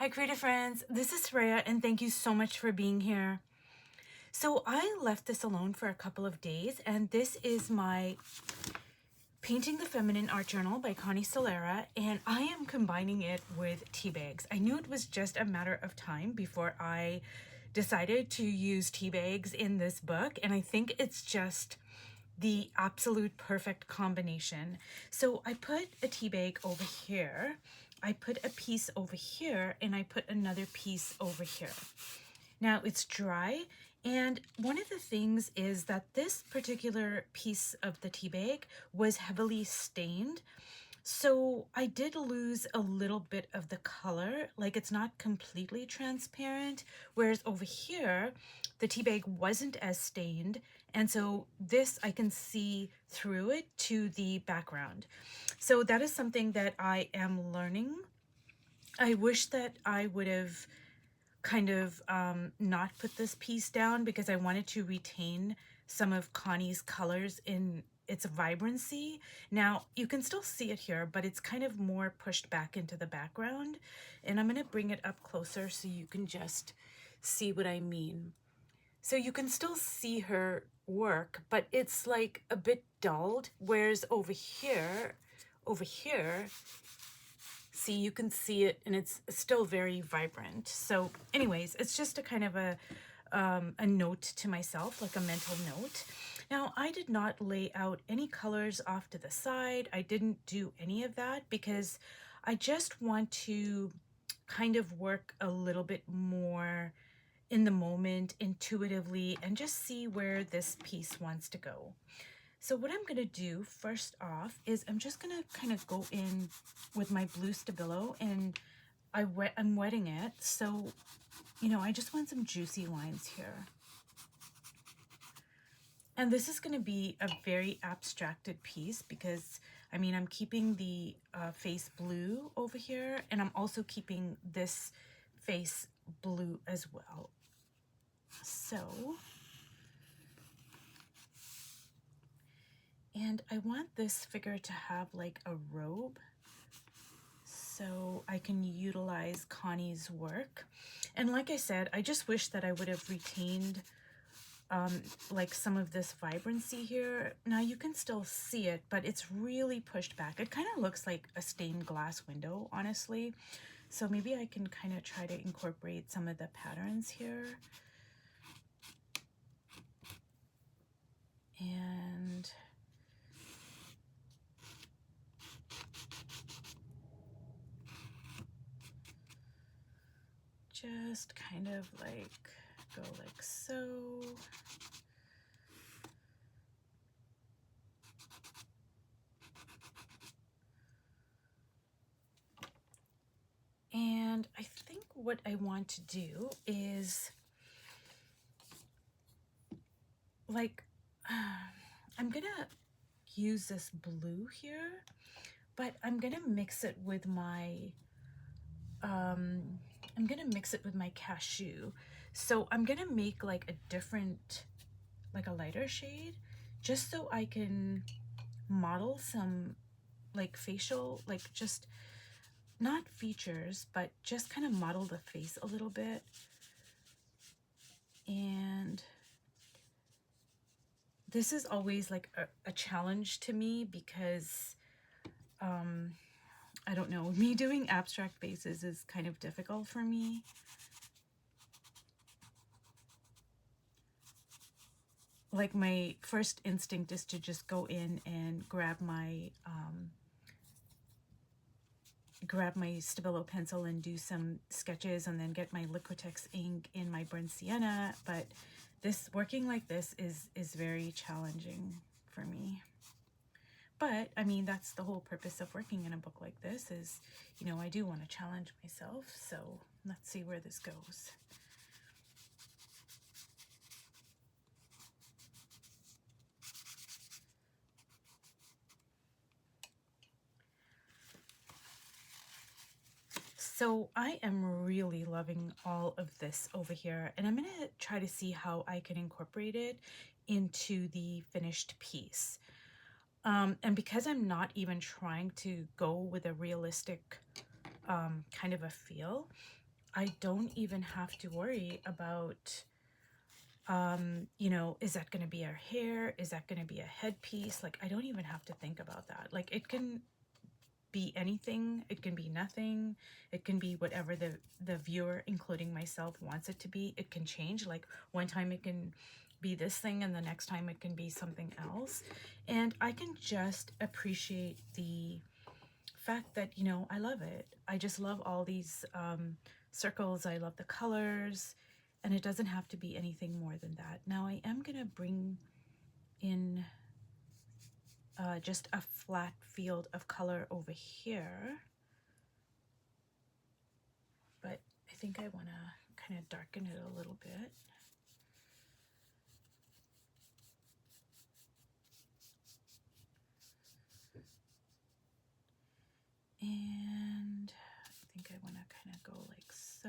Hi creative friends, this is Rhea and thank you so much for being here. So I left this alone for a couple of days and this is my Painting the Feminine art journal by Connie Solera, and I am combining it with tea bags. I knew it was just a matter of time before I decided to use tea bags in this book, and I think it's just the absolute perfect combination. So I put a tea bag over here, I put a piece over here, and I put another piece over here. Now it's dry, and one of the things is that this particular piece of the tea bag was heavily stained. So I did lose a little bit of the color, like it's not completely transparent, whereas over here, the tea bag wasn't as stained, and so this I can see through it to the background. So that is something that I am learning. I wish that I would have kind of not put this piece down because I wanted to retain some of Connie's colors in its vibrancy. Now you can still see it here, but it's kind of more pushed back into the background, and I'm going to bring it up closer so you can just see what I mean. So you can still see her work, but it's like a bit dulled, whereas over here, see, you can see it and it's still very vibrant. So anyways, it's just a kind of a note to myself, like a mental note. Now, I did not lay out any colors off to the side. I didn't do any of that because I just want to kind of work a little bit more in the moment, intuitively, and just see where this piece wants to go. So what I'm going to do first off is I'm just going to kind of go in with my blue Stabilo, and I'm wetting it. So, you know, I just want some juicy lines here. And this is going to be a very abstracted piece because, I mean, I'm keeping the face blue over here, and I'm also keeping this face blue as well. So, and I want this figure to have like a robe, so I can utilize Connie's work. And like I said, I just wish that I would have retained like some of this vibrancy here. Now you can still see it, but it's really pushed back. It kind of looks like a stained glass window, honestly. So maybe I can kind of try to incorporate some of the patterns here. And just kind of like go like so. And I think what I want to do is like, I'm gonna use this blue here, but I'm gonna mix it with my, I'm gonna mix it with my cashew. So I'm gonna make like a different, like a lighter shade, just so I can model some like facial, like just not features, but just kind of model the face a little bit. And this is always like a challenge to me because I don't know, me doing abstract bases is kind of difficult for me. Like my first instinct is to just go in and grab my Stabilo pencil and do some sketches and then get my Liquitex ink in my burnt sienna, but this working like this is very challenging for me. But I mean, that's the whole purpose of working in a book like this is, you know, I do want to challenge myself. So let's see where this goes. So I am really loving all of this over here, and I'm going to try to see how I can incorporate it into the finished piece. And because I'm not even trying to go with a realistic kind of a feel, I don't even have to worry about, you know, is that going to be our hair? Is that going to be a headpiece? Like, I don't even have to think about that. Like, it can be anything. It can be nothing. It can be whatever the viewer, including myself, wants it to be. It can change. Like, one time it can be this thing and the next time it can be something else. And I can just appreciate the fact that, you know, I love it. I just love all these circles. I love the colors, and it doesn't have to be anything more than that. Now I am gonna bring in just a flat field of color over here, but I think I want to kind of darken it a little bit. And I think I want to kind of go like so.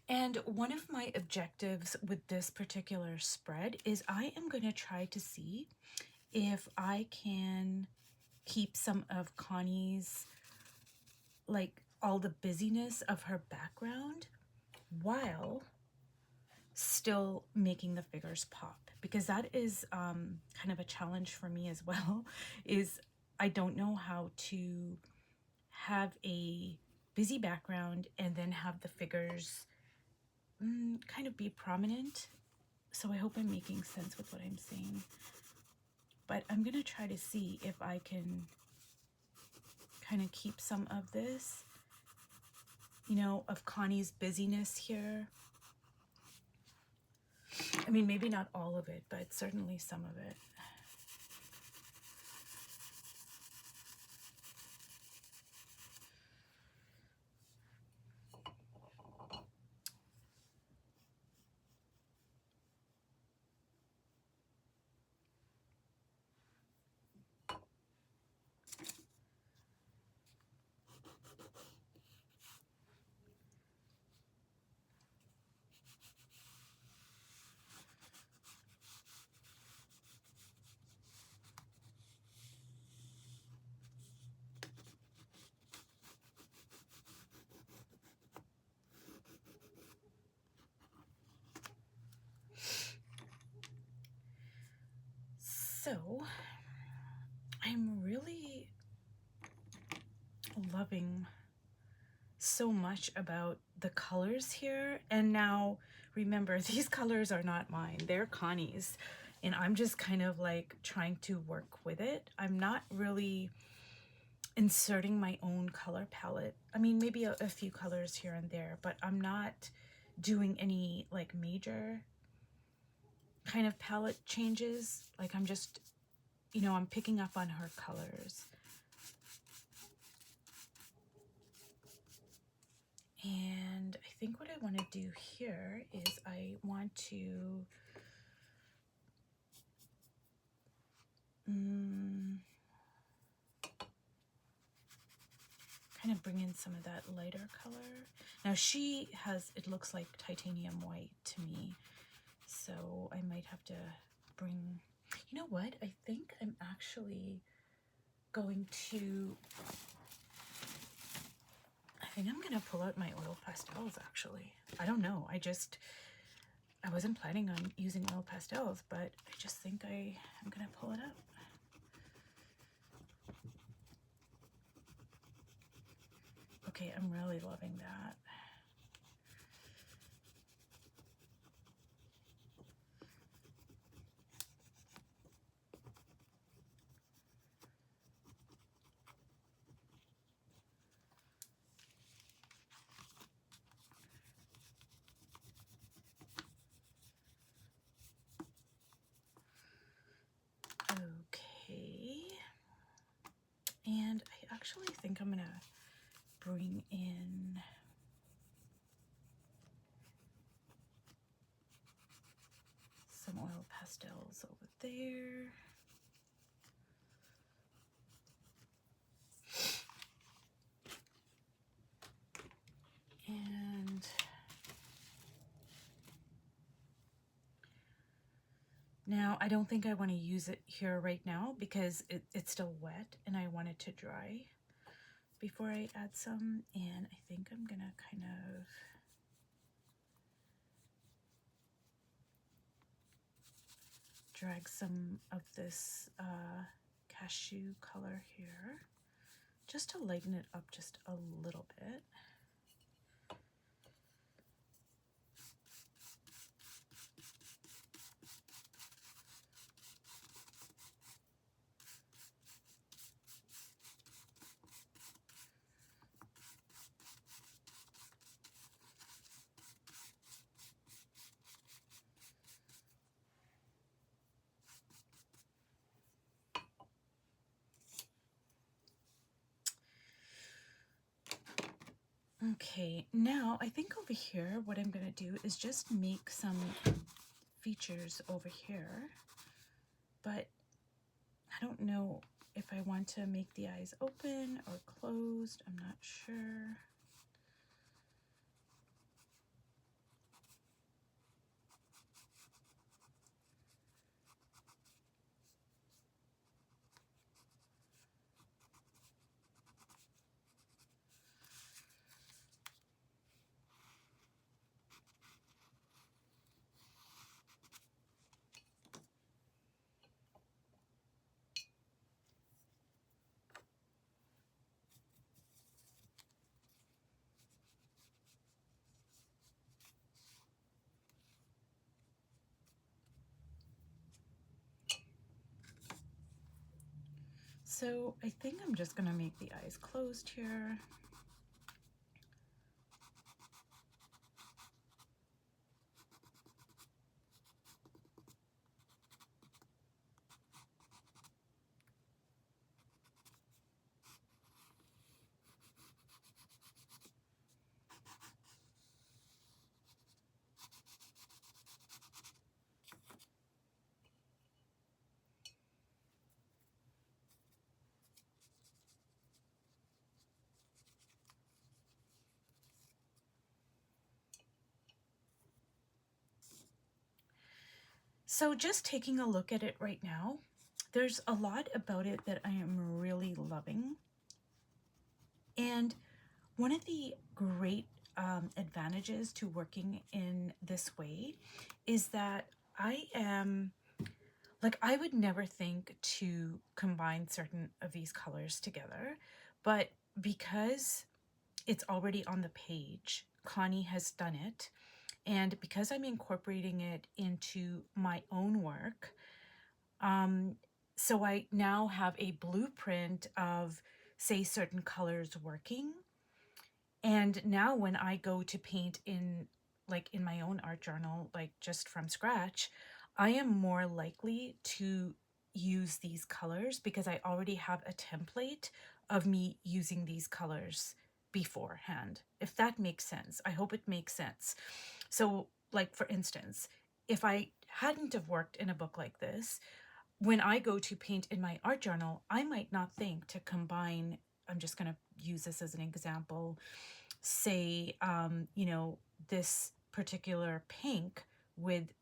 And one of my objectives with this particular spread is I am going to try to see if I can keep some of Connie's, like, all the busyness of her background while still making the figures pop, because that is kind of a challenge for me as well. Is I don't know how to have a busy background and then have the figures kind of be prominent. So I hope I'm making sense with what I'm saying. But I'm gonna try to see if I can kind of keep some of this, you know, of Connie's busyness here. I mean, maybe not all of it, but certainly some of it. So I'm really loving so much about the colors here. And now remember, these colors are not mine, they're Connie's, and I'm just kind of like trying to work with it. I'm not really inserting my own color palette. I mean, maybe a few colors here and there, but I'm not doing any like major kind of palette changes. Like, I'm just, you know, I'm picking up on her colors. And I think what I want to do here is I want to kind of bring in some of that lighter color. Now she has, it looks like titanium white to me, so I might have to bring, you know what, I think I'm actually going to, I think I'm gonna pull out my Oil Pastels actually. I don't know, I wasn't planning on using Oil Pastels, but I just think I'm gonna pull it out. Okay, I'm really loving that. Okay, and I actually think I'm gonna bring in some Oil Pastels over there. I don't think I want to use it here right now because it's still wet and I want it to dry before I add some. And I think I'm gonna kind of drag some of this cashew color here just to lighten it up just a little bit. Okay, now I think over here what I'm going to do is just make some features over here, but I don't know if I want to make the eyes open or closed. I'm not sure. So I think I'm just going to make the eyes closed here. So just taking a look at it right now, there's a lot about it that I am really loving. And one of the great advantages to working in this way is that I would never think to combine certain of these colors together, but because it's already on the page, Connie has done it. And because I'm incorporating it into my own work, so I now have a blueprint of, say, certain colors working. And now when I go to paint in, like in my own art journal, like just from scratch, I am more likely to use these colors because I already have a template of me using these colors beforehand, if that makes sense. I hope it makes sense. So, like for instance, if I hadn't have worked in a book like this, when I go to paint in my art journal, I might not think to combine, I'm just going to use this as an example, say, this particular pink with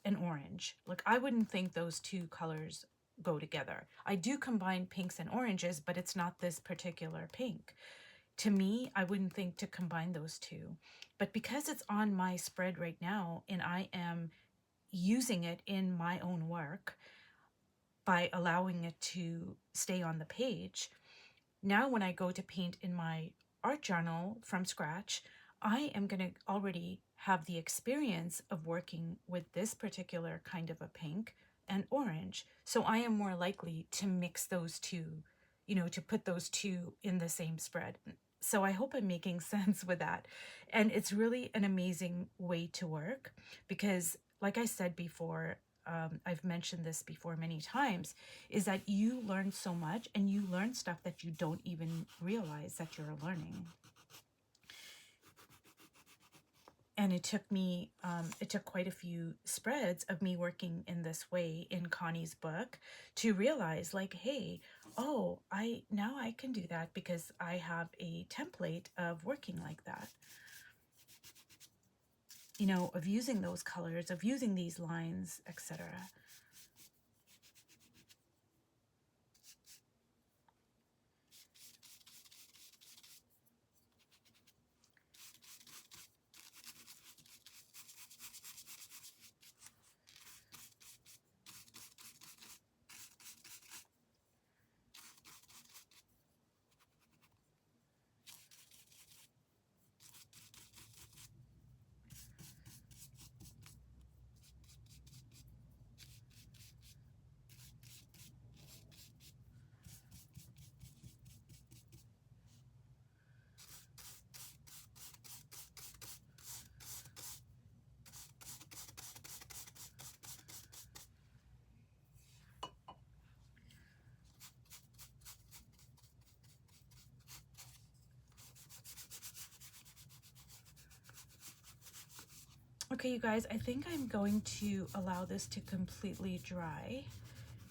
an orange. Like, I wouldn't think those two colors go together. I do combine pinks and oranges, but it's not this particular pink. To me, I wouldn't think to combine those two. But because it's on my spread right now and I am using it in my own work by allowing it to stay on the page, now when I go to paint in my art journal from scratch, I am going to already have the experience of working with this particular kind of a pink and orange. So I am more likely to mix those two, to put those two in the same spread. So I hope I'm making sense with that. And it's really an amazing way to work because, like I said before, I've mentioned this before many times, is that you learn so much and you learn stuff that you don't even realize that you're learning. And it took me, it took quite a few spreads of me working in this way in Connie's book to realize, like, hey, oh, now I can do that because I have a template of working like that. Of using those colors, of using these lines, etc. Okay, you guys, I think I'm going to allow this to completely dry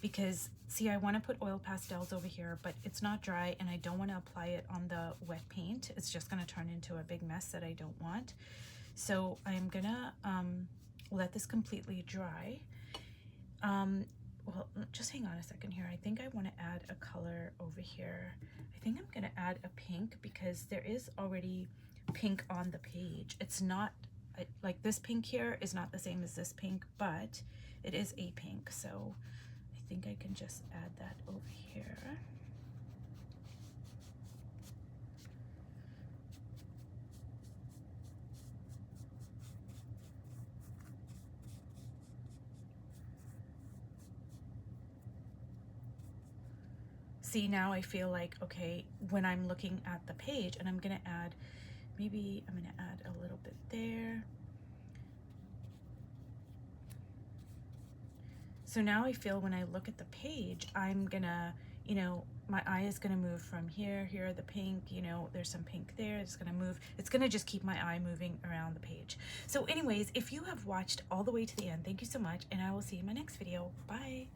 because, see, I want to put oil pastels over here, but it's not dry and I don't want to apply it on the wet paint. It's just going to turn into a big mess that I don't want. So I'm going to let this completely dry. Well, just hang on a second here. I think I want to add a color over here. I think I'm going to add a pink because there is already pink on the page. It's not like this pink here is not the same as this pink, but it is a pink. So I think I can just add that over here. See, now I feel like, okay, when I'm looking at the page, and I'm gonna add, maybe I'm gonna add a little bit there. So now I feel when I look at the page, I'm gonna, you know, my eye is gonna move from here, the pink, you know, there's some pink there, it's gonna move, it's gonna just keep my eye moving around the page. So anyways, if you have watched all the way to the end, thank you so much, and I will see you in my next video. Bye.